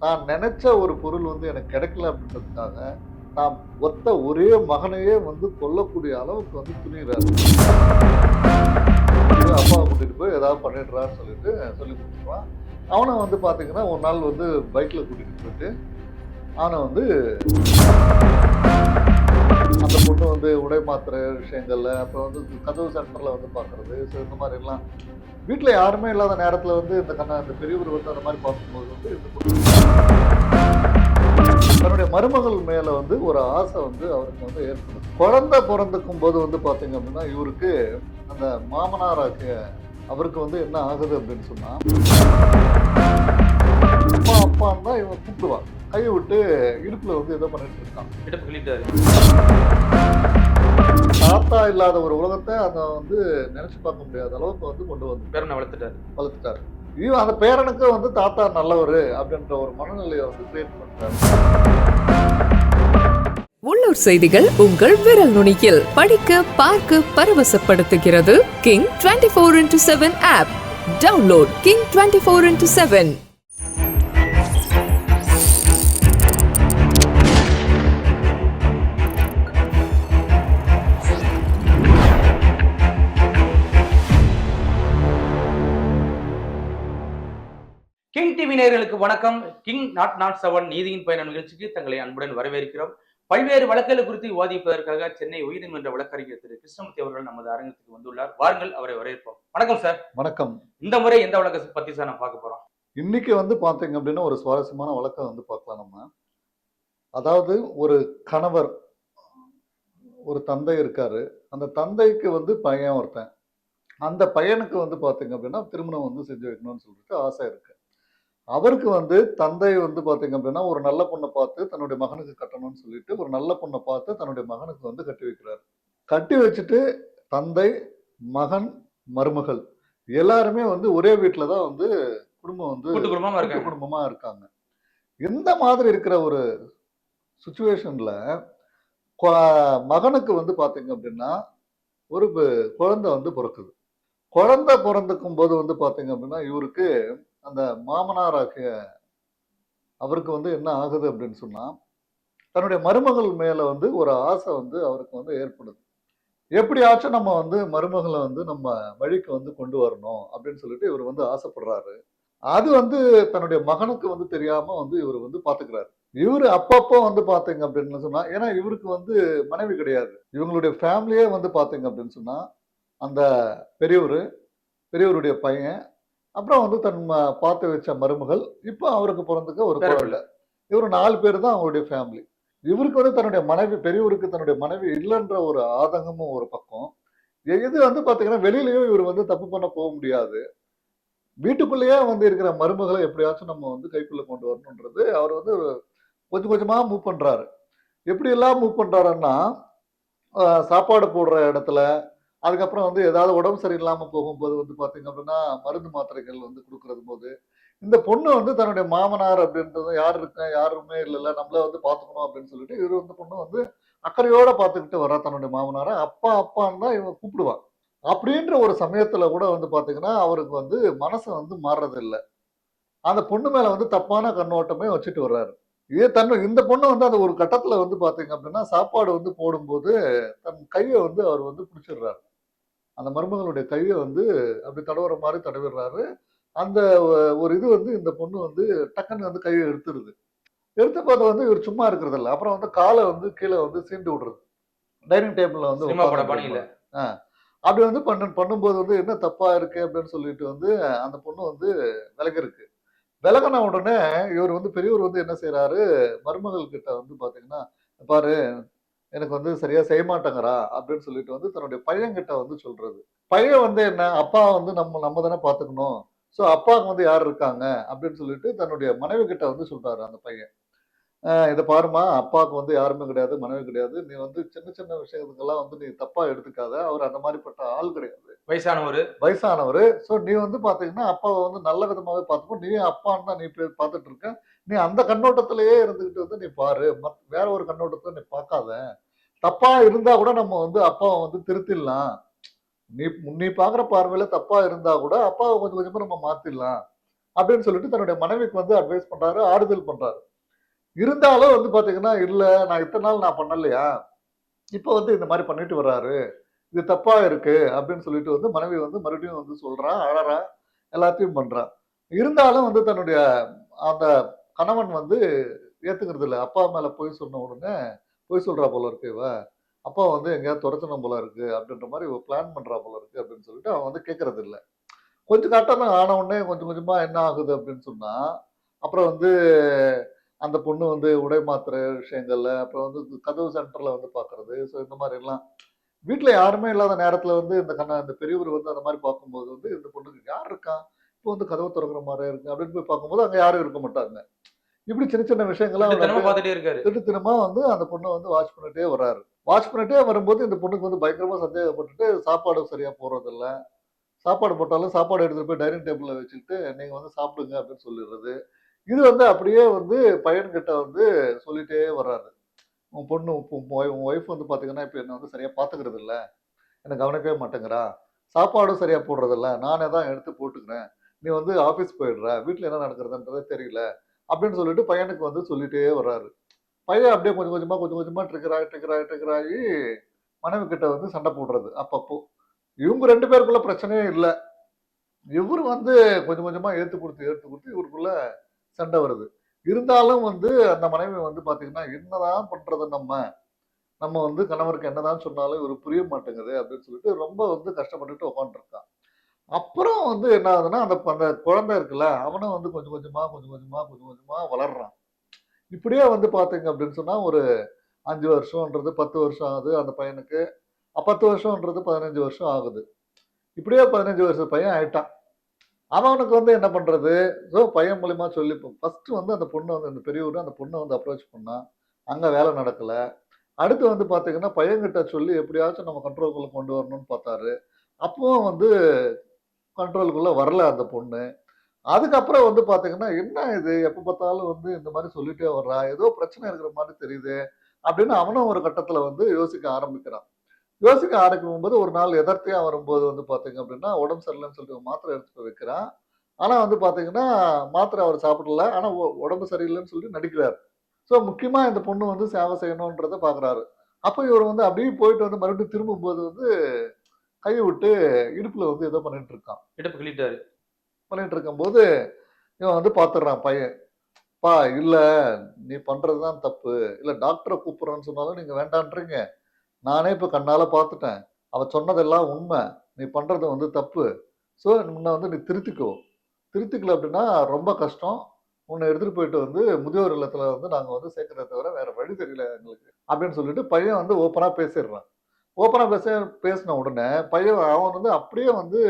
தான் நினைச்ச ஒரு பொருள் வந்து எனக்கு கிடைக்கல அப்படின்றதுக்காக, தான் ஒத்த ஒரே மகனையே வந்து கொல்லக்கூடிய அளவுக்கு வந்து துணியிறாரு. அப்பாவை கூட்டிட்டு போய் ஏதாவது பண்ணிடுறான்னு சொல்லிட்டு சொல்லி குடுத்துருவான். அவனும் வந்து பார்த்தீங்கன்னா, ஒரு நாள் வந்து பைக்ல கூட்டிட்டு போயிட்டு, அவன வந்து அந்த பொண்ணு வந்து உடை மாத்துற விஷயங்கள்ல, அப்புறம் வந்து கதவு சென்டர்ல வந்து பார்க்கறது, ஸோ இந்த மாரிலாம் வீட்ல யாருமே இல்லாத நேரத்துல வந்து இந்த பெரியவர் வந்து அந்த மாரி பார்க்கும்போது வந்து இந்த பொண்ணு தன்னுடைய மருமகள் மேல வந்து ஒரு ஆசை வந்து அவருக்கு வந்து ஏற்படுது. குழந்தை பொறந்துக்கும்போது வந்து பார்த்தீங்க அப்படின்னா, இவருக்கு அந்த மாமனாராகிய அவருக்கு வந்து என்ன ஆகுது அப்படின்னு சொன்னா, அப்பா அப்பான்னு தான் இவன் கூப்பிடுவான். கைய விட்டு இடுப்புல வந்து ஏதோ பண்ணிட்டு இருக்கான். இடுப்பு கிள்ளிட்டாரு. தாத்தா இல்லாத ஒரு உலகத்த அத வந்து நெனச்சு பார்க்க முடியாத அளவுக்கு வந்து கொண்டு வந்து பேரனை வளர்த்துட்டாரு. வளர்த்துட்டாரு. இவன் அந்த பேரனுக்கு வந்து தாத்தா நல்லவரு அப்படின்ற ஒரு மனநிலைய வந்து கிரியேட் பண்றாரு. உள்ளூர் செய்திகள் உங்கள் விரல் நுனியில் படிக்க பார்க்க பரவசப்படுத்துகிறது King 24x7 app. Download King 24x7. King TV நேயர்களுக்கு வணக்கம். கிங் நாட் நாட் 7 நீதியின் பயணம் நிகழ்ச்சிக்கு தங்களை அன்புடன் வரவேற்கிறோம். பல்வேறு வழக்குகள் குறித்து விவாதிப்பதற்காக சென்னை உயர்நீதிமன்ற வழக்கறிஞர் திரு கிருஷ்ணமூர்த்தி அவர்கள் நமது அரங்கத்துக்கு வந்துள்ளார். வாருங்கள், அவரை வரவேற்போம். வணக்கம் சார். வணக்கம். இந்த முறை எந்த வழக்கை பத்தி சார் நம்ம பார்க்க போறோம்? இன்னைக்கு வந்து பார்த்தீங்க அப்படின்னா, ஒரு சுவாரஸ்யமான வழக்க வந்து பார்க்கலாம் நம்ம. அதாவது ஒரு கணவர், ஒரு தந்தை இருக்காரு. அந்த தந்தைக்கு வந்து பையன் ஒருத்தன். அந்த பையனுக்கு வந்து பார்த்தீங்க அப்படின்னா, திருமணம் வந்து செஞ்சு வைக்கணும்னு சொல்லிட்டு ஆசை இருக்கு. அவருக்கு வந்து தந்தை வந்து பார்த்தீங்க அப்படின்னா, ஒரு நல்ல பொண்ண பார்த்து தன்னுடைய மகனுக்கு கட்டணும்னு சொல்லிட்டு, ஒரு நல்ல பொண்ண பார்த்து தன்னுடைய மகனுக்கு வந்து கட்டி வைக்கிறாரு. கட்டி வச்சுட்டு தந்தை, மகன், மருமகள் எல்லாருமே வந்து ஒரே வீட்ல தான் வந்து குடும்பம் வந்து கூட்டு குடும்பமா கூட்டு இருக்காங்க. குடும்பமா இருக்காங்க. இந்த மாதிரி இருக்கிற ஒரு சிச்சுவேஷன்ல மகனுக்கு வந்து பார்த்தீங்க அப்படின்னா, ஒரு குழந்தை வந்து பொறக்குது. குழந்தை பொறந்துக்கும்போது வந்து பார்த்தீங்க அப்படின்னா, இவருக்கு அந்த மாமனாராகிய அவருக்கு வந்து என்ன ஆகுது அப்படின்னு சொன்னா, தன்னுடைய மருமகள் மேல வந்து ஒரு ஆசை வந்து அவருக்கு வந்து ஏற்படுது. எப்படியாச்சும் நம்ம வந்து மருமகள வந்து நம்ம வழிக்கு வந்து கொண்டு வரணும் அப்படின்னு சொல்லிட்டு இவரு வந்து ஆசைப்படுறாரு. அது வந்து தன்னுடைய மகனுக்கு வந்து தெரியாம வந்து இவரு வந்து பாத்துக்கிறாரு. இவரு அப்பப்போ வந்து பாத்தீங்க அப்படின்னு சொன்னா, ஏன்னா இவருக்கு வந்து மனைவி கிடையாது. இவங்களுடைய ஃபேமிலியே வந்து பாத்தீங்க அப்படின்னு சொன்னா, அந்த பெரியவரு, பெரியவருடைய பையன், அப்புறம் வந்து தன் பாத்து வச்ச மருமகள், இப்போ அவருக்கு பொறந்துக்க ஒரு குழந்தை. இவரு 4 பேரு தான் அவங்களுடைய ஃபேமிலி. இவருக்கு வந்து தன்னுடைய மனைவி பெரியவருக்கு தன்னுடைய மனைவி இல்லன்ற ஒரு ஆதங்கமும் ஒரு பக்கம். இது வந்து பாத்தீங்கன்னா, வெளியிலயும் இவரு வந்து தப்பு பண்ண போ முடியாது. வீட்டுக்குள்ளேயே வந்து இருக்கிற மருமகள எப்படியாச்சும் நம்ம வந்து கைக்குள்ள கொண்டு வரணுன்றது, அவர் வந்து கொஞ்சம் கொஞ்சமா மூவ் பண்றாரு. எப்படியெல்லாம் மூவ் பண்றாருன்னா, அ சாப்பாடு போடுற இடத்துல, அதுக்கப்புறம் வந்து ஏதாவது உடம்பு சரியில்லாம போகும்போது வந்து பாத்தீங்க அப்படின்னா, மருந்து மாத்திரைகள் வந்து குடுக்குறது போது, இந்த பொண்ணு வந்து தன்னுடைய மாமனார் அப்படின்றது யார் இருக்கா? யாருமே இல்லல்ல. நம்மள வந்து பார்த்துக்கணும் அப்படின்னு சொல்லிட்டு, இவரு வந்து பொண்ணு வந்து அக்கறையோட பார்த்துக்கிட்டு வரா தன்னுடைய மாமனார. அப்பா, அப்பான்னு தான் இவ கூப்பிடுவா. அப்படின்ற ஒரு சமயத்துல கூட வந்து பார்த்தீங்கன்னா, அவருக்கு வந்து மனசு வந்து மாறுறதில்ல. அந்த பொண்ணு மேல வந்து தப்பான கண்ணோட்டமே வச்சுட்டு வர்றாரு. இந்த பொண்ணு வந்து அந்த ஒரு கட்டத்துல வந்து பார்த்தீங்க அப்படின்னா, சாப்பாடு வந்து போடும்போது, தன் கைய வந்து அவர் வந்து புடிச்சிடுறாரு. அந்த மருமகளுடைய கைய வந்து அப்படி தடவுற மாரி தடவிடுறாரு. அந்த ஒரு இது வந்து இந்த பொண்ணு வந்து டக்குன்னு வந்து கைய எடுத்துருது. எடுத்து பார்த்தா வந்து இவரு சும்மா இருக்கிறதில்ல. அப்புறம் வந்து கால வந்து கீழ வந்து சீண்டி விடுறது. டைனிங் டேபிள்ல வந்து சினிமா பட உட்கார்ந்துட்டு பாணியில. இருக்கும்போது. ஆ. அப்படி வந்து பண்ணும்போது வந்து என்ன தப்பா இருக்கு அப்படின்னு சொல்லிட்டு வந்து அந்த பொண்ணு வந்து விலகிருக்கு. விலகுன உடனே இவரு வந்து பெரியவர் வந்து என்ன செய்றாரு, மருமகள் கிட்ட வந்து பார்த்தீங்கன்னா, "பாரு எனக்கு வந்து சரியா செய்ய மாட்டேங்கிறா" அப்படின்னு சொல்லிட்டு வந்து தன்னுடைய பையன்கிட்ட வந்து சொல்றது. பையன் வந்து என்ன, அப்பா வந்து நம்ம நம்ம தானே பார்த்துக்கணும். ஸோ அப்பாவுக்கு வந்து யார் இருக்காங்க அப்படின்னு சொல்லிட்டு தன்னுடைய மனைவி கிட்ட வந்து சொல்றாரு அந்த பையன். "இத பாரும்மா, அப்பாவுக்கு வந்து யாருமே கிடையாது, மனைவி கிடையாது. நீ வந்து சின்ன சின்ன விஷயத்துக்கெல்லாம் வந்து நீ தப்பா எடுத்துக்காத. அவர் அந்த மாரிப்பட்ட ஆள் கிடையாது. வயசானவரு. வயசானவரு. ஸோ நீ வந்து பார்த்தீங்கன்னா, அப்பாவ வந்து நல்ல விதமாவே பார்த்துக்கோ. நீயும் அப்பான்னு தான் நீ பார்த்துட்டு இருக்க. நீ அந்த கண்ணோட்டத்திலேயே இருந்துகிட்டு வந்து நீ பாரு. வேற ஒரு கண்ணோட்டத்துல நீ பார்க்காத. தப்பா இருந்தா கூட நம்ம வந்து அப்பாவ வந்து திருத்திடலாம். நீ நீ பார்க்குற பார்வையில தப்பா இருந்தா கூட, அப்பாவ கொஞ்சம் கொஞ்சமா நம்ம மாத்திடலாம். அப்படின்னு சொல்லிட்டு தன்னுடைய மனைவிக்கு வந்து அட்வைஸ் பண்றாரு, ஆறுதல் பண்றாரு. இருந்தாலும் வந்து பாத்தீங்கன்னா, இல்ல நான் இத்தனை நாள் நான் பண்ணலையா? இப்ப வந்து இந்த மாதிரி பண்ணிட்டு வர்றாரு. இது தப்பா இருக்கு அப்படின்னு சொல்லிட்டு வந்து மனைவி வந்து மறுபடியும் வந்து சொல்றா, அழறா, எல்லாத்தையும் பண்றா. இருந்தாலும் வந்து தன்னுடைய அந்த கணவன் வந்து ஏத்துக்கிறது இல்ல. அப்பா மேல பொய் சொன்ன உடனே, பொய் சொல்றா போல இருக்கு இவ. அப்பா வந்து எங்கேயாவது தொரத்தணும் போல இருக்கு அப்படின்ற மாரி இவ பிளான் பண்றா போல இருக்கு அப்படின்னு சொல்லிட்டு அவன் வந்து கேட்கறது இல்ல. கொஞ்சம் கட்டணம் ஆன உடனே கொஞ்சம் கொஞ்சமா என்ன ஆகுது அப்படின்னு சொன்னா, அப்புறம் வந்து அந்த பொண்ணு வந்து உடை மாத்துற விஷயங்கள்ல, அப்புறம் வந்து கதவு சென்டர்ல வந்து பாக்குறது. ஸோ இந்த மாரி எல்லாம். வீட்ல யாருமே இல்லாத நேரத்துல வந்து இந்த பெரியவர் வந்து அந்த மாரி பார்க்கும்போது வந்து இந்த பொண்ணுக்கு யார் இருக்கா? இப்போ வந்து கதவு தொறக்கிற மாரியே இருக்கு அப்படின்னு போய் பார்க்கும்போது அங்க யாரும் இருக்க மாட்டாங்க. இப்படி சின்ன சின்ன விஷயங்கள அவர் திருட்டுத்தனமா அப்படியே பார்த்துட்டே இருக்காரு. திருட்டுத்தனமா வந்து அந்த பொண்ண வந்து வாட்ச் பண்ணிட்டே வர்றாரு. வாட்ச் பண்ணிட்டே வரும்போது இந்த பொண்ணுக்கு வந்து பயங்கரமா சந்தேகப்பட்டுட்டு சாப்பாடு சரியா போடுறதில்ல. சாப்பாடு போட்டாலும் சாப்பாடு எடுத்துட்டு போய் டைனிங் டேபிள்ல வச்சுக்கிட்டு நீங்க வந்து சாப்பிடுங்க அப்படின்னு சொல்லிடுறது. இது வந்து அப்படியே வந்து பையன்கிட்ட வந்து சொல்லிட்டே வர்றாரு. உன் பொண்ணு உன் ஒய்ஃப் வந்து பாத்தீங்கன்னா, இப்ப என்ன வந்து சரியா பாத்துக்கிறது இல்ல. என்ன கவனிக்கவே மாட்டேங்கிறா. சாப்பாடும் சரியா போடுறதில்ல. நானே தான் எடுத்து போட்டுக்கிறேன். நீ வந்து ஆஃபீஸ் போயிடுற. வீட்ல என்ன நடக்குதுன்றதே தெரியல. அப்படின்னு சொல்லிட்டு பையனுக்கு வந்து சொல்லிட்டே வர்றாரு. பையன் அப்படியே கொஞ்சம் கொஞ்சமா ட்ரிகர் ஆகி மனைவி கிட்ட வந்து சண்டை போடுறது அப்பப்போ. இவங்க 2 பேருக்குள்ள பிரச்சனையே இல்ல. இவரு வந்து கொஞ்சம் கொஞ்சமா ஏத்து குடுத்து இவருக்குள்ள சண்டை வருது. இருந்தாலும் வந்து அந்த மனைவி வந்து பாத்தீங்கன்னா, என்னதான் பண்றது நம்ம? நம்ம வந்து கணவருக்கு என்னதான் சொன்னாலும் இவருக்கு புரிய மாட்டேங்குது அப்படின்னு சொல்லிட்டு ரொம்ப வந்து கஷ்டப்பட்டுட்டு உட்காந்துருக்கான். அப்புறம் வந்து என்ன ஆகுதுன்னா, அந்த அந்த குழந்தை இருக்குல்ல, அவனும் வந்து கொஞ்சம் கொஞ்சமா வளர்றான். இப்படியே வந்து பார்த்தீங்க அப்படின்னு சொன்னா, ஒரு 5 வருஷம்ன்றது 10 வருஷம் ஆகுது அந்த பையனுக்கு. 10 வருஷம்ன்றது 15 வருஷம் ஆகுது. இப்படியே 15 வருஷ பையன் ஆயிட்டான். அவனுக்கு வந்து என்ன பண்றது? ஸோ பையன் மூலியமா சொல்லி ஃபர்ஸ்ட் வந்து அந்த பொண்ணு வந்து அந்த பெரியவரு அந்த பொண்ண வந்து அப்ரோச் பண்ணான். அங்க வேலை நடக்கல. அடுத்து வந்து பார்த்தீங்கன்னா, பையன்கிட்ட சொல்லி எப்படியாச்சும் நம்ம கண்ட்ரோல்குள்ள கொண்டு வரணும்னு பார்த்தாரு. அப்பவும் வந்து கண்ட்ரோல்க்குள்ள வரல அந்த பொண்ணு. அதுக்கப்புறம் வந்து பார்த்தீங்கன்னா, "என்ன இது எப்ப பார்த்தாலும் வந்து இந்த மாரி சொல்லிட்டே வர்றா. ஏதோ பிரச்சனை இருக்கிற மாரி தெரியுதே!" அப்படின்னு அவனும் ஒரு கட்டத்தில வந்து யோசிக்க ஆரம்பிக்கிறான். யோசிக்க ஆரம்பிக்கும்போது ஒரு நாள் எதர்த்தையா வரும்போது வந்து பார்த்தீங்க அப்படின்னா, உடம்பு சரியில்லன்னு சொல்லிட்டு ஒரு மாத்திரை எடுத்துட்டு போய் வைக்கிறான். ஆனா வந்து பார்த்தீங்கன்னா, மாத்திரை அவர் சாப்பிடல. ஆனா உடம்பு சரியில்லன்னு சொல்லி நடிக்கிறாரு. ஸோ முக்கியமா இந்த பொண்ணு வந்து சேவை செய்யணுன்றத பார்க்குறாரு. அப்ப இவரு வந்து அப்படியே போயிட்டு வந்து மறுபடியும் திரும்பும்போது வந்து கை விட்டு இடுப்புல வந்து ஏதோ பண்ணிட்டு இருக்கான். இடுப்பு கிள்ளிட்டாரு. பண்ணிட்டு இருக்கும்போது இவன் வந்து பார்த்துடுறான் பையன். "அப்பா இல்ல நீ பண்றது தான் தப்பு. இல்ல டாக்டர கூப்பிடுறேன்னு சொன்னாலும் நீங்க வேண்டான்றீங்க. நானே இப்ப கண்ணால பார்த்துட்டேன். அவ சொன்னதெல்லாம் உண்ம. நீ பண்றது வந்து தப்பு. ஸோ உன்ன வந்து நீ திருத்திக்கோ. திருத்திக்கல அப்படின்னா ரொம்ப கஷ்டம். உன்ன எடுத்துட்டு போயிட்டு வந்து முதியோர் இல்லத்துல வந்து நாங்க வந்து சேர்க்கிறத தவிர வேற வழி தெரியல எங்களுக்கு." அப்படின்னு சொல்லிட்டு பையன் வந்து ஓப்பனா பேசிடுறான். ஓப்பனா பேசின உடனே பையன் அவன் வந்து அப்படியே வந்து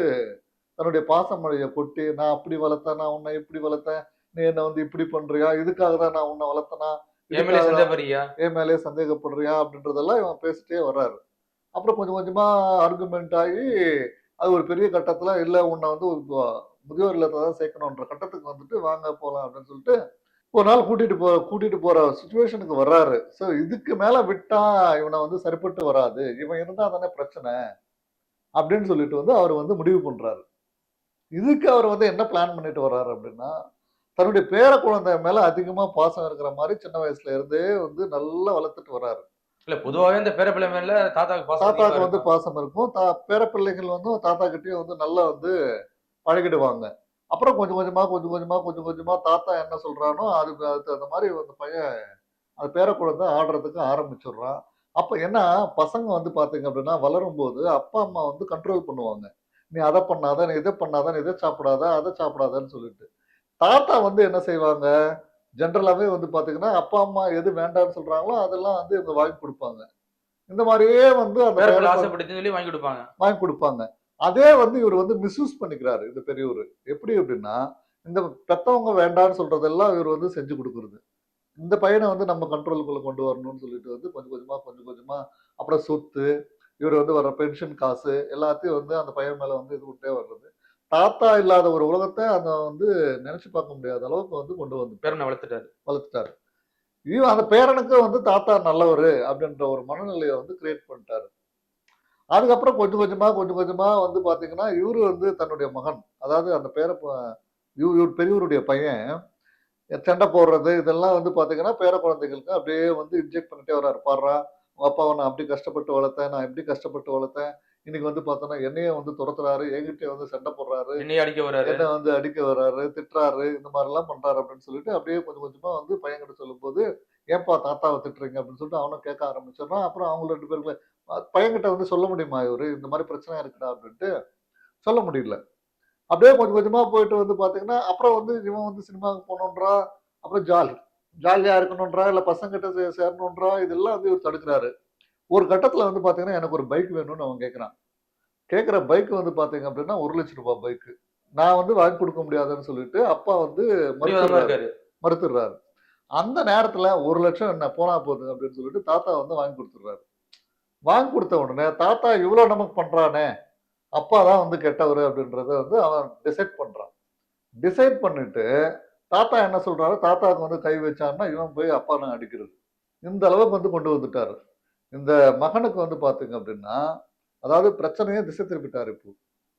தன்னுடைய பாசமழைய கொட்டி, "நான் அப்படி வளர்த்தேன், நான் உன்னை இப்படி வளர்த்தேன். நீ என்ன வந்து இப்படி பண்றியா? இதுக்காக தான் நான் உன்ன வளர்த்தனா? என் மேலயே இதுக்காக தான் சந்தேகப்படுறியா? என் மேலயே சந்தேகப்படுறியா?" அப்படின்றதெல்லாம் இவன் பேசிட்டே வர்றாரு. அப்புறம் கொஞ்சம் கொஞ்சமா ஆர்குமென்ட் ஆகி, அது ஒரு பெரிய கட்டத்துல, "இல்ல உன்ன வந்து ஒரு முதியோர் இல்லத்துல தான் சேர்க்கணுன்ற கட்டத்துக்கு வந்துட்டு, வாங்க போலாம்." அப்படின்னு சொல்லிட்டு, ஒரு நாள் கூட்டிட்டு போற சிச்சுவேஷனுக்கு வர்றாரு. ஸோ இதுக்கு மேல விட்டா இவன வந்து சரிப்பட்டு வராது. இவன் இருந்தா தானே பிரச்சனை. அப்படின்னு சொல்லிட்டு வந்து அவரு வந்து முடிவு பண்றாரு. இதுக்கு அவர் வந்து என்ன பிளான் பண்ணிட்டு வர்றாரு அப்படின்னா, தன்னுடைய பேர குழந்தை மேல அதிகமா பாசம் இருக்கிற மாரி சின்ன வயசுல இருந்தே வந்து நல்லா வளர்த்துட்டு வர்றாரு. இல்ல பொதுவாவே இந்த பேரப்பிள்ளை மேல தாத்தாக்கு பாசம் அதிகமா தாத்தாக்கு வந்து இருக்கும். பாசம் இருக்கும். பேரப்பிள்ளைகள் வந்து தாத்தா கிட்டயும் வந்து நல்லா வந்து பழகிடுவாங்க. அப்புறம் கொஞ்சம் கொஞ்சமா தாத்தா என்ன சொல்றானோ, அதுக்கு அதுக்கு தகுந்த மாரி அந்த பையன் அந்த பேரக்குழந்தை ஆடுறதுக்கு ஆரம்பிச்சுடுறான். அப்ப ஏன்னா, பசங்க வந்து பார்த்தீங்க அப்படின்னா, வளரும்போது அப்பா, அம்மா வந்து கண்ட்ரோல் பண்ணுவாங்க. "நீ அத பண்ணாத, நீ இத பண்ணாத, நீ இத சாப்பிடாத, அத சாப்பிடாதன்னு" சொல்லிட்டு. தாத்தா வந்து என்ன செய்வாங்க, ஜெனரலாவே வந்து பார்த்தீங்கன்னா, அப்பா, அம்மா எது வேண்டான்னு சொல்றாங்களோ, அதெல்லாம் வந்து இவங்க வாங்கி குடுப்பாங்க. இந்த மாரியே வந்து அந்த பேரப்பிள்ளை ஆசைப்பட்டுச்சுன்னு சொல்லி வாங்கி குடுப்பாங்க. வாங்கி குடுப்பாங்க. அதே வந்து இவரு வந்து மிஸ்யூஸ் பண்ணிக்கிறாரு, இந்த பெரியவரு. எப்படி அப்படின்னா, இந்த பெத்தவங்க வேண்டான்னு சொல்றதெல்லாம் இவரு வந்து செஞ்சு குடுக்குறது. இந்த பையன வந்து நம்ம கண்ட்ரோலுக்குள்ள கொண்டு வரணும்னு சொல்லிட்டு வந்து கொஞ்சம் கொஞ்சமா அப்புறம் சொத்து, இவரு வந்து வர பென்ஷன் காசு எல்லாத்தையும் வந்து அந்த பையன் மேல வந்து இது விட்டே வர்றது. தாத்தா இல்லாத ஒரு உலகத்த அத வந்து நெனச்சு பார்க்க முடியாத அளவுக்கு வந்து கொண்டு வந்துட்டாரு. பேரனை வளர்த்துட்டாரு. வளர்த்துட்டாரு. அந்த பேரனுக்கு வந்து தாத்தா நல்லவரு அப்படின்ற ஒரு மனநிலைய வந்து கிரியேட் பண்ணிட்டாரு. அதுக்கப்புறம் கொஞ்சம் கொஞ்சமா வந்து பார்த்தீங்கன்னா, இவரு வந்து தன்னுடைய மகன், அதாவது அந்த இவர் பெரியவருடைய பையன் சண்டை போடுறது இதெல்லாம் வந்து பாத்தீங்கன்னா பேர குழந்தைகளுக்கு அப்படியே வந்து இன்ஜெக்ட் பண்ணிட்டே வர்றாரு. பாடுறா உங்க அப்பாவை நான் அப்படி கஷ்டப்பட்டு வளர்த்தேன், நான் இப்படி கஷ்டப்பட்டு வளர்த்தேன். இன்னைக்கு வந்து பார்த்தோன்னா என்னையே வந்து துரத்துறாரு, என்கிட்டயே வந்து சண்டை போடுறாரு, என்னைய அடிக்க வராரு. என்ன வந்து அடிக்க வர்றாரு, திட்டுறாரு, இந்த மாதிரிலாம் பண்றாரு அப்படின்னு சொல்லிட்டு அப்படியே கொஞ்சம் கொஞ்சமா வந்து பையன்கிட்ட சொல்லும்போது, ஏன்பா தாத்தாவை திட்டுறீங்க அப்படின்னு சொல்லிட்டு அவனும் கேட்க ஆரம்பிச்சிடுறான். அப்புறம் அவங்க 2 பேருக்குள்ள பையன்கிட்ட வந்து சொல்ல முடியுமா இவரு? இந்த மாதிரி பிரச்சனை இருக்குடா அப்படின்ட்டு சொல்ல முடியல. அப்படியே கொஞ்சம் கொஞ்சமா போயிட்டு வந்து பார்த்தீங்கன்னா, அப்புறம் வந்து இவன் வந்து சினிமாவுக்கு போணுன்றான். அப்புறம் ஜாலியா இருக்கணுன்றான். இல்ல பசங்ககிட்ட சேரணுன்றான். இதெல்லாம் வந்து இவர் தடுக்கிறாரு. ஒரு கட்டத்துல வந்து பார்த்தீங்கன்னா, எனக்கு ஒரு பைக் வேணும்னு அவன் கேட்கிறான். கேட்கிற பைக் வந்து பார்த்தீங்க அப்படின்னா, ரூ. 1,00,000 பைக்கு. நான் வந்து வாங்கி கொடுக்க முடியாதுன்னு சொல்லிட்டு, அப்பா வந்து பிடிவாதமா மறுத்துடுறாரு இருக்காரு. மறுத்துடுறாரு. அந்த நேரத்துல 1,00,000 என்ன போனா போது அப்படின்னு சொல்லிட்டு தாத்தா வந்து வாங்கி குடுத்துடுறாரு. வாங்கி குடுத்த உடனே, தாத்தா இவ்ளோ நமக்கு பண்றானே, அப்பா தான் வந்து கெட்டவரு அப்படின்றத வந்து அவன் டிசைட் பண்றான். டிசைட் பண்ணிட்டு, தாத்தா என்ன சொல்றாரு, தாத்தாவுக்கு வந்து கை வச்சான்னா, இவன் போய் அப்பான்னு அடிக்கிறது. இந்த அளவுக்கு வந்து கொண்டு வந்துட்டாரு. இந்த மகனுக்கு வந்து பார்த்தீங்க அப்படின்னா, அதாவது பிரச்சனையே திசை திருப்பிட்டாரு இப்போ.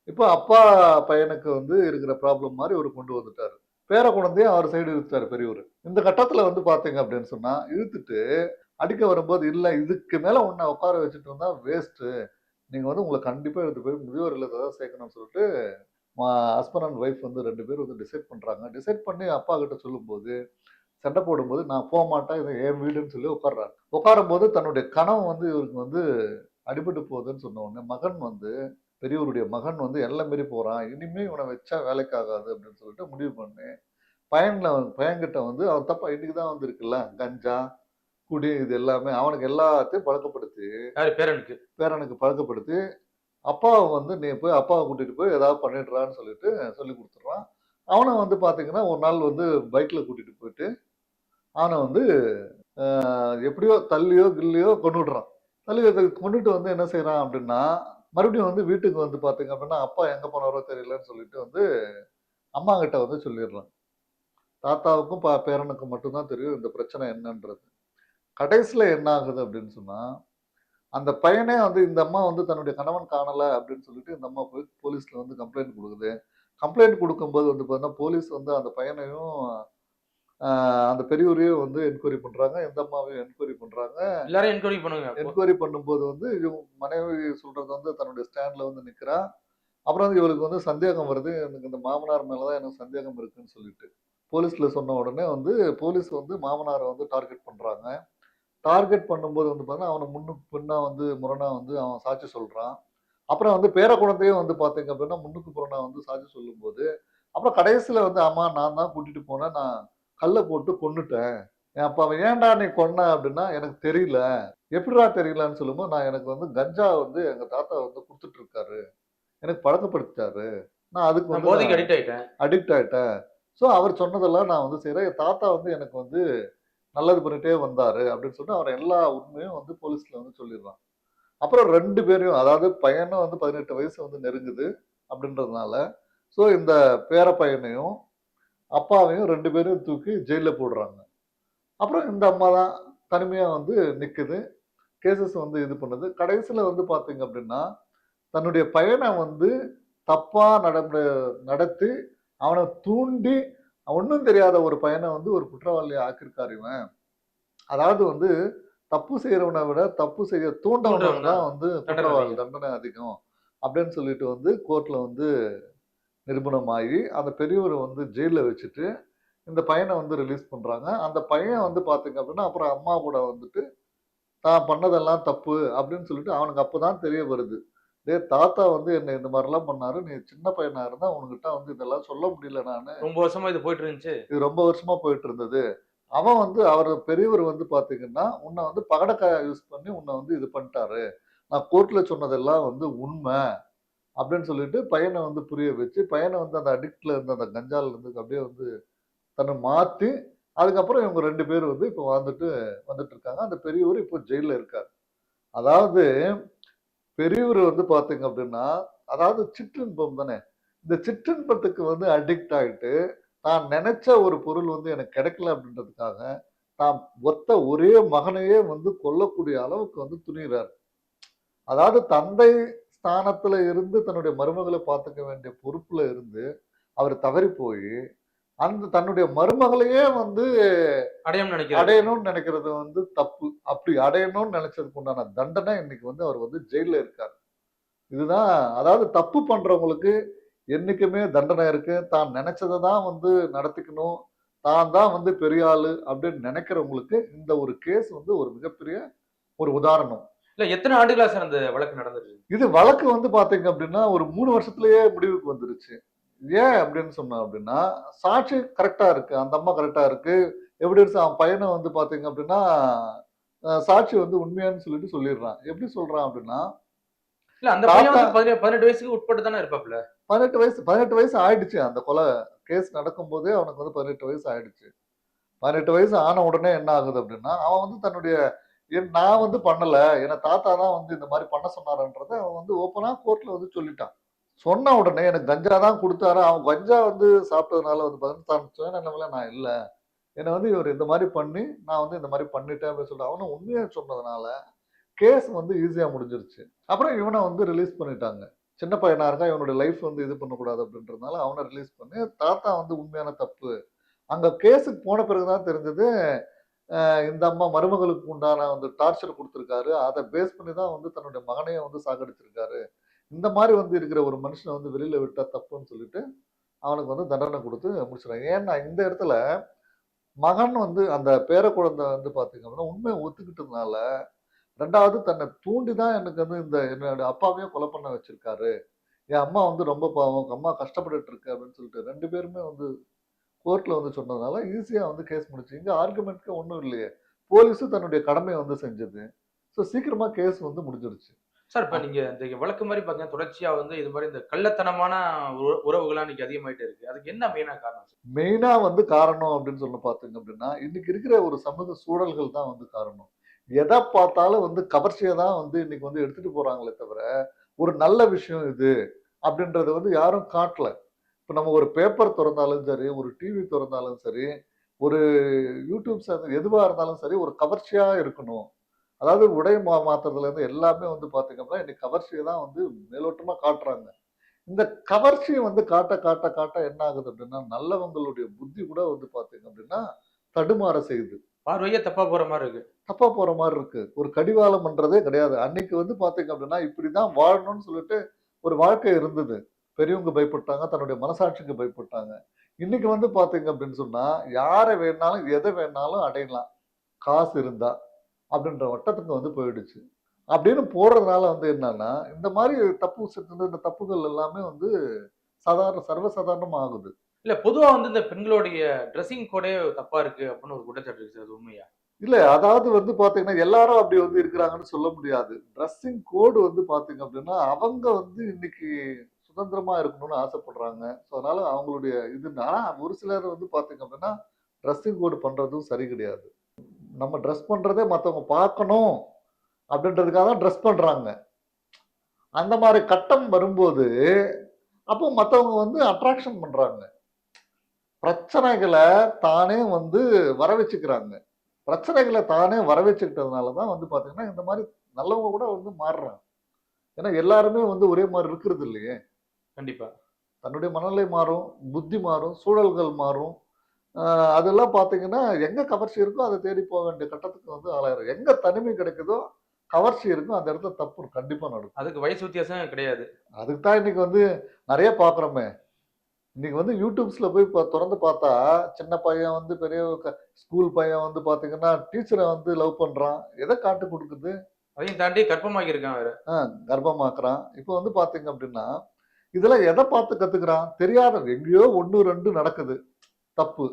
இப்போ அப்பா பையனுக்கு வந்து இருக்கிற ப்ராப்ளம் மாரி இவரு கொண்டு வந்துட்டாரு. பேர குழந்தைய அவர் சைடு இழுத்துட்டாரு பெரியவரு. இந்த கட்டத்துல வந்து பார்த்தீங்க அப்படின்னு சொன்னா, இழுத்துட்டு அடிக்க வரும்போது, "இல்ல இதுக்கு மேல உன்ன உட்கார வச்சுட்டு இருந்தா வேஸ்ட்டு. நீங்க வந்து உங்கள கண்டிப்பா எடுத்துட்டு போய் முதியோர் இல்லத்துல தான் சேர்க்கணும்னு" சொல்லிட்டு ஹஸ்பண்ட் அண்ட் ஒய்ஃப் வந்து 2 பேரும் வந்து டிசைட் பண்றாங்க. டிசைட் பண்ணி அப்பா கிட்ட சொல்லும்போது, சண்டை போடும்போது, "நான் போமாட்டேன். இது என் வீடுன்னு" சொல்லி உட்கார்றாரு. உட்காரும்போது தன்னுடைய கனவு வந்து இவருக்கு வந்து அடிபட்டு போகுதுன்னு சொன்ன உடனே, மகன் வந்து பெரியவருடைய மகன் வந்து எல்லை மீறி போறான். இனிமே இவன வச்சா வேலைக்கு ஆகாது அப்படின்னு சொல்லிட்டு முடிவு பண்ணி, பையன்கிட்ட வந்து அவன் தப்பா இன்னைக்கு தான் வந்து இருக்குல்ல, கஞ்சா, குடி இது எல்லாமே அவனுக்கு எல்லாத்தையும் பழக்கப்படுத்தி, யாரு பேரனுக்கு? பேரனுக்கு பழக்கப்படுத்தி, அப்பாவ வந்து நீ போய் அப்பாவ கூட்டிட்டு போய் ஏதாவது பண்ணிடுறான்னு சொல்லிட்டு சொல்லிக் குடுத்துடுறான். அவனும் வந்து பார்த்தீங்கன்னா, ஒரு நாள் வந்து பைக்ல கூட்டிட்டு போயிட்டு, அவன வந்து எப்படியோ தள்ளியோ, கில்லியோ கொன்னுடுறான். கொன்னுட்டு வந்து என்ன செய்றான் அப்படின்னா, மறுபடியும் வந்து வீட்டுக்கு வந்து பார்த்தீங்க அப்படின்னா, அப்பா எங்க போனாரோ தெரியலன்னு சொல்லிட்டு வந்து அம்மாகிட்ட வந்து சொல்லிடுறான். தாத்தாவுக்கும், பேரனுக்கும் மட்டும் தான் தெரியும் இந்த பிரச்சனை என்னன்றது. கடைசில என்ன ஆகுது அப்படின்னு சொன்னா, அந்த பையனே வந்து இந்த அம்மா வந்து தன்னுடைய கணவன் காணல அப்படின்னு சொல்லிட்டு இந்த அம்மா போய் போலீஸ்ல வந்து கம்ப்ளைண்ட் குடுக்குது. கம்ப்ளைண்ட் குடுக்கும்போது வந்து பார்த்தீங்கன்னா, போலீஸ் வந்து அந்த பையனையும், அ அந்த பெரியவரையும் வந்து என்கொயரி பண்றாங்க. இந்த அம்மாவையும் என்கொயரி பண்றாங்க. எல்லாரும் என்கொயரி பண்ணுங்க அப்போ. என்கொயரி பண்ணும்போது வந்து இவங்க மனைவி சொல்றது வந்து தன்னுடைய ஸ்டாண்ட்ல வந்து நிக்கிறா. அப்புறம் வந்து இவளுக்கு வந்து சந்தேகம் வருது. எனக்கு இந்த மாமனார் மேல தான் எனக்கு சந்தேகம் இருக்குன்னு சொல்லிட்டு. போலீஸ்ல சொன்ன உடனே வந்து போலீஸ் வந்து மாமனார வந்து டார்கெட் பண்றாங்க. டார்கெட் பண்ணும்போது வந்து பார்த்தீங்கன்னா, அவன முன்னுக்கு பின்னா வந்து முரணா வந்து அவன் சாட்சி சொல்றான். அப்புறம் வந்து பேர குழந்தையும் வந்து பார்த்தீங்க அப்படின்னா, முன்னுக்கு புறணா வந்து சாட்சி சொல்லும்போது, அப்புறம் கடைசில வந்து, "ஆமா நான் தான் கூட்டிட்டு போனேன். நான் கல்ல போட்டு கொன்னுட்டேன்." அப்ப அவன் "ஏன்டா நீ கொன்ன?" அப்படின்னா, "எனக்கு தெரியல." "எப்புட்றா தெரியலன்னு?" சொல்லும்போது, "நான் எனக்கு வந்து கஞ்சா வந்து எங்க தாத்தா வந்து குடுத்துட்டு இருக்காரு. எனக்கு பழக்கப்படுத்திட்டாரு. நான் அதுக்கு நான் வந்து போதைக்கு அடிக்ட் ஆயிட்டேன். அடிக்ட் ஆயிட்டேன். ஸோ அவர் சொன்னதெல்லாம் நான் வந்து செய்றேன். என் தாத்தா வந்து எனக்கு வந்து நல்லது பண்ணிட்டே வந்தாரு." அப்படின்னு சொல்லிட்டு அவன் எல்லா உண்மையும் வந்து போலீஸ்ல வந்து சொல்லிடுறான். அப்புறம் 2 பேரையும் அதாவது பையனும் வந்து 18 வயசு வந்து நெருங்குது அப்படின்றதுனால, ஸோ இந்த பேர பையனையும், அப்பாவையும் 2 பேரையும் தூக்கி ஜெயில்ல போடுறாங்க. அப்புறம் இந்த அம்மா தான் தனிமையா வந்து நிக்குது. கேஸஸ் வந்து இது பண்ணுது. கடைசில வந்து பார்த்தீங்க அப்படின்னா, தன்னுடைய பையன வந்து தப்பா நடத்தி, அவன தூண்டி, ஒண்ணும் தெரியாத ஒரு பையன வந்து ஒரு குற்றவாளியா ஆக்கியிருக்காரு இவன். அதாவது வந்து தப்பு செய்றவன விட, தப்பு செய்ய தூண்டவனுக்கு தூண்டுறவனா? தான் வந்து தண்டனை குற்றவாளி அதிகம். தண்டனை அதிகம். அப்படின்னு சொல்லிட்டு வந்து கோர்ட்ல வந்து நிரூபணமாகி, அந்த பெரியவர வந்து ஜெயில்ல வச்சுட்டு, இந்த பையன வந்து ரிலீஸ் பண்றாங்க. அந்த பையன் வந்து பார்த்தீங்க அப்படின்னா, அப்புறம் அம்மா கூட வந்துட்டு, தான் பண்ணதெல்லாம் தப்பு அப்படின்னு சொல்லிட்டு அவனுக்கு அப்பதான் தெரிய வருது. டேய் தாத்தா வந்து என்ன இந்த மாரிலாம் பண்ணாரு. நீ சின்ன பையனா இருந்தா உன்கிட்ட வந்து இதெல்லாம் சொல்ல முடியல நானு. ரொம்ப வருஷமா இது போயிட்டு இருந்துச்சு. இது ரொம்ப வருஷமா போயிட்டு இருந்தது. அவன் வந்து அவரு பெரியவர் வந்து பார்த்தீங்கன்னா, உன்ன வந்து பகடைக்காயா யூஸ் பண்ணி உன்ன வந்து இது பண்ணிட்டாரு. நான் கோர்ட்ல சொன்னதெல்லாம் வந்து உண்மை. அப்படின்னு சொல்லிட்டு பையன வந்து புரிய வச்சு, பையன வந்து அந்த அடிக்ட்ல இருந்த அந்த கஞ்சால இருந்து அப்படியே வந்து தன்ன மாத்தி, அதுக்கப்புறம் இவங்க 2 பேரும் வந்து இப்ப வந்துட்டு இருக்காங்க. அந்த பெரியவரு இப்போ ஜெயில்ல இருக்காரு. அதாவது பெரியவரு வந்து பார்த்தீங்க அப்படின்னா, அதாவது சிற்றின்பம் தானே. இந்த சிற்றின்பத்துக்கு வந்து அடிக்ட் ஆயிட்டு, தான் நெனச்ச ஒரு பொருள் வந்து எனக்கு கிடைக்கல அப்படின்றதுக்காக, தான் ஒத்த ஒரே மகனையே வந்து கொல்லக்கூடிய அளவுக்கு வந்து துணியிறாரு. அதாவது தந்தை ஸ்தானத்துல இருந்து தன்னுடைய மருமகள பார்த்துக்க வேண்டிய பொறுப்புல இருந்து, அவர் தவறி போய் அந்த தன்னுடைய மருமகளையே வந்து அடையாம நினைக்கிறாரு. அடையணும்னு நினைக்கிறது வந்து தப்பு. அப்படி அடையணும்னு நினைச்சதுக்கு உண்டான தண்டனை இன்னைக்கு வந்து அவர் வந்து ஜெயில்ல இருக்காரு. இதுதான், அதாவது தப்பு பண்றவங்களுக்கு என்னைக்குமே தண்டனை இருக்கு. தான் நினைச்சதை தான் வந்து நடத்திக்கணும். தான் தான் வந்து பெரிய ஆளு அப்படின்னு நினைக்கிறவங்களுக்கு இந்த ஒரு கேஸ் வந்து ஒரு மிகப்பெரிய ஒரு உதாரணம். இல்ல எத்தனை ஆண்டுகளா சார் அந்த வழக்கு நடந்துருக்கு? இது வழக்கு வந்து பாத்தீங்க அப்படின்னா ஒரு 3 வருஷத்திலேயே முடிவுக்கு வந்துருச்சு. ஏன் அப்படின்னு சொன்னா அப்படின்னா, சாட்சி கரெக்ட்டா இருக்கு. அந்த அம்மா கரெக்ட்டா இருக்கு. எவிடன்ஸ் அவன் பையன வந்து பாத்தீங்க அப்படின்னா, சாட்சி வந்து உண்மையான்னு சொல்லிட்டு சொல்லிடுறான். எப்படி சொல்றான் அப்படின்னா, இல்ல அந்த பையன் தாத்தா வந்து 18 வயசுக்கு உட்பட்டு தானே இருப்பாப்ல. 18 வயசு ஆயிடுச்சு. அந்த கொலை கேஸ் நடக்கும்போதே அவனுக்கு வந்து 18 வயசு ஆயிடுச்சு. 18 வயசு ஆன உடனே என்ன ஆகுது அப்படின்னா, அவன் வந்து தன்னுடைய நான் வந்து பண்ணல. என்ன தாத்தா தான் வந்து இந்த மாரி பண்ண சொன்னாருன்றத அவன் வந்து ஓப்பனா கோர்ட்ல வந்து சொல்லிட்டான். சொன்ன உடனே எனக்கு கஞ்சா தான் குடுத்தாரு. அவன் கஞ்சா வந்து சாப்பிட்டதுனால வந்து பார்த்தீங்கன்னா, தான் சுயநலம்ல நான் இல்ல. என்ன வந்து இவரு இந்த மாரி பண்ணி, நான் வந்து இந்த மாரி பண்ணிட்டேன் அப்படின்னு சொல்லிட்டு அவனும் உண்மைய சொன்னதுனால, கேஸ் வந்து ஈஸியா முடிஞ்சிருச்சு. அப்புறம் இவன வந்து ரிலீஸ் பண்ணிட்டாங்க. சின்ன பையனா இருக்கான். இவனுடைய லைஃப் வந்து இது பண்ணக்கூடாது அப்படின்றதுனால அவன ரிலீஸ் பண்ணி, தாத்தா வந்து உண்மையான தப்பு. அங்க கேஸுக்கு போன பிறகு தான் தெரிஞ்சது, இந்த அம்மா மருமகளுக்கு உண்டான வந்து டார்ச்சர் குடுத்திருக்காரு. அத பேஸ் பண்ணி தான் வந்து தன்னுடைய மகனையே வந்து சாகடிச்சிருக்காரு. இந்த மாரி வந்து இருக்கிற ஒரு மனுஷன வந்து வெளில விட்டா தப்புன்னு சொல்லிட்டு, அவனுக்கு வந்து தண்டனை குடுத்து முடிச்சுட்டாங்க. ஏன்னா இந்த இடத்துல மகன் வந்து அந்த பேரக்குழந்தை வந்து பார்த்தீங்க அப்படின்னா, உண்மைய ஒத்துக்கிட்டதுனால, 2வது தன்னை தூண்டி தான் எனக்கு வந்து இந்த என்னோட அப்பாவையும் கொலை பண்ண வச்சிருக்காரு. என் அம்மா வந்து ரொம்ப பாவம். உங்க அம்மா கஷ்டப்பட்டுட்டு இருக்கு அப்படின்னு சொல்லிட்டு 2 பேருமே வந்து கோர்ட்ல வந்து சொன்னதுனால ஈஸியா வந்து கேஸ் முடிச்சு. இங்க ஆர்குமெண்ட்க்கு ஒண்ணும் இல்லையே. போலீஸும் தன்னுடைய கடமைய வந்து செஞ்சது. ஸோ சீக்கிரமா கேஸ் வந்து முடிஞ்சிருச்சு. சார் இப்ப அப் நீங்க இந்த வழக்கு மாரி பார்த்தீங்கன்னா, தொடர்ச்சியா வந்து இது மாரி இந்த கள்ளத்தனமான உறவுகள்லாம் இன்னைக்கு அதிகமாயிட்டே இருக்கு. அதுக்கு என்ன மெயினா காரணம் சார்? மெயினா வந்து காரணம் அப்படின்னு சொல்லி பார்த்தீங்க அப்படின்னா, இன்னைக்கு இருக்கிற ஒரு சமூக சூழல்கள் தான் வந்து காரணம். எத பார்த்தாலும் வந்து கவர்ச்சிய தான் வந்து இன்னைக்கு வந்து எடுத்துட்டு போறாங்களே தவிர, ஒரு நல்ல விஷயம் இது அப்படின்றத வந்து யாரும் காட்டல. இப்ப நம்ம ஒரு பேப்பர் தொறந்தாலும் சரி, ஒரு டிவி தொறந்தாலும் சரி, ஒரு யூடியூப் சேனல் எதுவா இருந்தாலும் சரி, ஒரு கவர்ச்சியா இருக்கணும். அதாவது உடை மாத்துறதுலேருந்து எல்லாமே வந்து பார்த்தீங்க அப்படின்னா, இன்னைக்கு கவர்ச்சிய தான் வந்து மேலோட்டமா காட்டுறாங்க. இந்த கவர்ச்சிய வந்து காட்ட என்ன ஆகுது அப்படின்னா, நல்லவங்களுடைய புத்தி கூட வந்து பார்த்தீங்க அப்படின்னா, தடுமாற செய்யுது. பார்வையே தப்பா போற மாரி இருக்கு. தப்பா போற மாரி இருக்கு. ஒரு கடிவாளம் பண்றதே கிடையாது. அன்னைக்கு வந்து பார்த்தீங்க அப்படின்னா, இப்படிதான் வாழணும்னு சொல்லிட்டு ஒரு வாழ்க்கை இருந்தது. பெரியவங்க பயப்பட்டாங்க. தன்னுடைய மனசாட்சிக்கு பயப்பட்டாங்க. இன்னைக்கு வந்து பார்த்தீங்க அப்படின்னு சொன்னா, யார வேணாலும், எத வேணாலும் அடையலாம். காசு இருந்தா. அப்படின்ற வட்டத்துக்கு வந்து போயிடுச்சு. அப்படின்னு போறதுனால வந்து என்னன்னா, இந்த மாரி இந்த தப்புகள் எல்லாமே வந்து சர்வசாதாரணமா ஆகுது. இல்ல பொதுவா வந்து இந்த பெண்களுடைய ட்ரெஸ்ஸிங் கோடே தப்பா இருக்கு அப்படின்னு ஒரு குற்றச்சாட்டு இருக்கு சார். அது உண்மையா? இல்ல அதாவது வந்து பார்த்தீங்கன்னா, எல்லாரும் அப்படி வந்து இருக்கிறாங்கன்னு சொல்ல முடியாது. டிரெஸ்ஸிங் கோடு வந்து பார்த்தீங்க அப்படின்னா, அவங்க வந்து இன்னைக்கு சுதந்திரமா இருக்கணும்னு ஆசைப்படுறாங்க. ஸோ அதனால அவங்களுடைய இது ஆனா ஒரு சிலர் வந்து பார்த்தீங்க அப்படின்னா, டிரெஸ்ஸிங் கோடு பண்றதும் சரி கிடையாது. நம்ம டிரெஸ் பண்றதே மத்தவங்க பார்க்கணும் அப்படின்றதுக்காக தான் டிரெஸ் பண்றாங்க. அந்த மாரி கட்டம் வரும்போது, அப்போ மத்தவங்க வந்து அட்ராக்ஷன் பண்றாங்க. பிரச்சனைகள தானே வந்து வர வச்சுக்கிறாங்க. பிரச்சனைகள தானே வர வச்சுக்கிட்டதுனால தான் வந்து பார்த்தீங்கன்னா, இந்த மாரி நல்லவங்க கூட வந்து மாறுறாங்க. ஏன்னா எல்லாருமே வந்து ஒரே மாரி இருக்கிறது இல்லையே! கண்டிப்பா. தன்னுடைய மனநிலை மாறும், புத்தி மாறும், சூழல்கள் மாறும். அ அதெல்லாம் பார்த்தீங்கன்னா, எங்க கவர்ச்சி இருக்கோ அத தேடி போ வேண்டிய கட்டத்துக்கு வந்து ஆளாயிரும். எங்க தனிமை கிடைக்குதோ, கவர்ச்சி இருக்கும். அந்த இடத்துல தப்பு கண்டிப்பா நடக்கும். அதுக்கு வயசு வித்தியாசம் கிடையாது. அதுக்கு தான் இன்னைக்கு வந்து நெறைய பார்க்குறோமே! இன்னைக்கு வந்து யூடியூப்ஸ்ல போய் தொறந்து பார்த்தா, சின்ன பையன் வந்து பெரிய ஸ்கூல் பையன் வந்து பார்த்தீங்கன்னா, டீச்சர வந்து லவ் பண்றான். எத காட்டிக் குடுக்குது? அதையும் தாண்டி கர்ப்பமாக்கி இருக்கான் வேற. ஆ கர்ப்பமாக்குறான். இப்ப வந்து பார்த்தீங்க அப்டின்னா, இதெல்லாம் எத பார்த்து கத்துக்கிறான்? தெரியாத எங்கேயோ 1, 2 நடக்குது. தப்பு.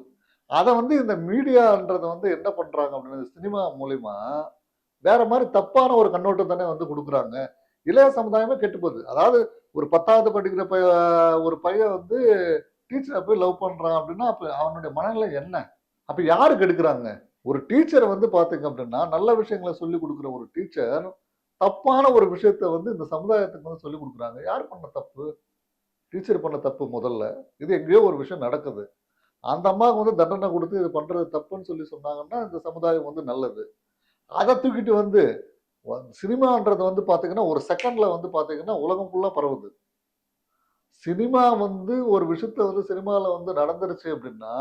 அத வந்து இந்த மீடியான்றத வந்து என்ன பண்றாங்க அப்டின்னா, சினிமா மூலியமா வேற மாரி தப்பான ஒரு கண்ணோட்டம் தானே வந்து குடுக்குறாங்க. இளைய சமுதாயமே கெட்டு போகுது. அதாவது ஒரு 10வது படிக்கிற ஒரு பையன் வந்து டீச்சர போய் லவ் பண்றான் அப்டின்னா, அப்ப அவனுடைய மனநிலை என்ன? அப்ப யாரு கெடுக்குறாங்க? ஒரு டீச்சர வந்து பார்த்தீங்க அப்டின்னா, நல்ல விஷயங்கள சொல்லிக் குடுக்குற ஒரு டீச்சர், தப்பான ஒரு விஷயத்த வந்து இந்த சமுதாயத்துக்கு வந்து சொல்லிக் குடுக்குறாங்க. யார் பண்ண தப்பு? டீச்சர் பண்ண தப்பு முதல்ல. இது எங்கேயோ ஒரு விஷயம் நடக்குது. அந்த அம்மாவுக்கு வந்து தண்டனை குடுத்து இது பண்றது தப்புன்னு சொல்லி சொன்னாங்கன்னா, இந்த சமுதாயம் வந்து நல்லது. அத தூக்கிட்டு வந்து சினிமான்றது வந்து பார்த்தீங்கன்னா, ஒரு செகண்ட்ல வந்து பார்த்தீங்கன்னா, உலகம் ஃபுல்லா பரவுது. சினிமா வந்து ஒரு விஷயத்த வந்து சினிமால வந்து நடந்துருச்சு அப்படின்னா,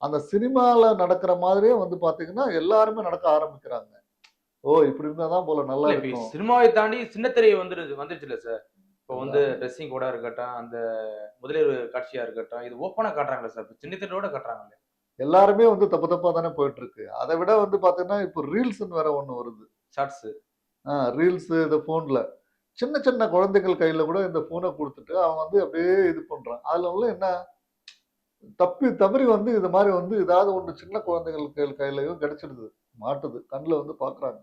அந்த சினிமால நடக்கிற மாதிரியே வந்து பார்த்தீங்கன்னா, எல்லாருமே நடக்க ஆரம்பிக்கிறாங்க. ஓ! இப்படி இருந்தா தான் போல நல்லா இல்ல இப்ப இருக்கும். சினிமாவை தாண்டி சின்ன திரை வந்துருச்சுல்ல சார். இப்போ வந்து எல்லாமே ட்ரெஸ்ஸிங் கோடா இருக்கட்டும், அந்த முதலியர் காட்சியா இருக்கட்டும், இது ஓப்பனா காட்டுறாங்கல்ல சார். இப்ப சின்ன திரையோட காட்டுறாங்கல்ல. எல்லாருமே வந்து தப்பு தப்பா தானே போயிட்டு இருக்கு. அத விட வந்து பார்த்தீங்கன்னா, இப்போ ரீல்ஸ்ன்னு வேற ஒண்ணு வருது. ஷார்ட்ஸ். ரீல்ஸ் இந்த ஃபோன்ல. சின்ன சின்ன குழந்தைகள் கையில கூட இந்த ஃபோன குடுத்துட்டு, அவன் வந்து அப்படியே இது பண்றான். அதுல உள்ள என்ன தப்பி தவறி வந்து இது மாரி வந்து ஏதாவது ஒண்ணு சின்ன குழந்தைகள் கையிலயும் கிடைச்சிடுது. மாட்டுது. கண்ல வந்து பார்க்குறாங்க.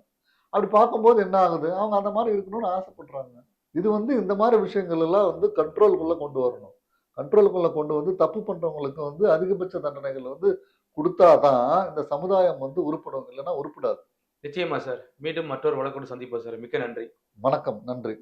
அப்படி பார்க்கும்போது என்ன ஆகுது? அவங்க அந்த மாரி இருக்கணும்னு ஆசைப்படுறாங்க. இது வந்து இந்த மாரி விஷயங்கள் எல்லாம் வந்து கண்ட்ரோல்க்குள்ள கொண்டு வரணும். கண்ட்ரோல்க்குள்ள கொண்டு வந்து தப்பு பண்றவங்களுக்கு வந்து அதிகபட்ச தண்டனைகள் வந்து குடுத்தா தான் இந்த சமுதாயம் வந்து உருப்படும். இல்லன்னா உருப்படாது. நிச்சயமா சார். மீண்டும் மற்றொரு வழக்கோடு சந்திப்போம் சார். மிக்க நன்றி. வணக்கம். நன்றி.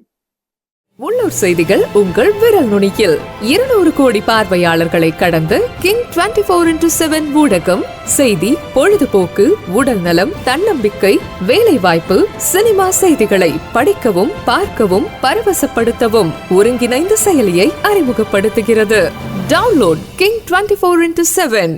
உள்ளூர் செய்திகள் உங்கள் விரல் நுனியில் 200 கோடி பார்வையாளர்களை கடந்து கிங் 24/7 ஊடகம் செய்தி, பொழுதுபோக்கு, உடல் நலம், தன்னம்பிக்கை, வேலைவாய்ப்பு, சினிமா செய்திகளை படிக்கவும் பார்க்கவும் பரவசப்படுத்தவும் ஒருங்கிணைந்த செயலியை அறிமுகப்படுத்துகிறது. Download king 24/7.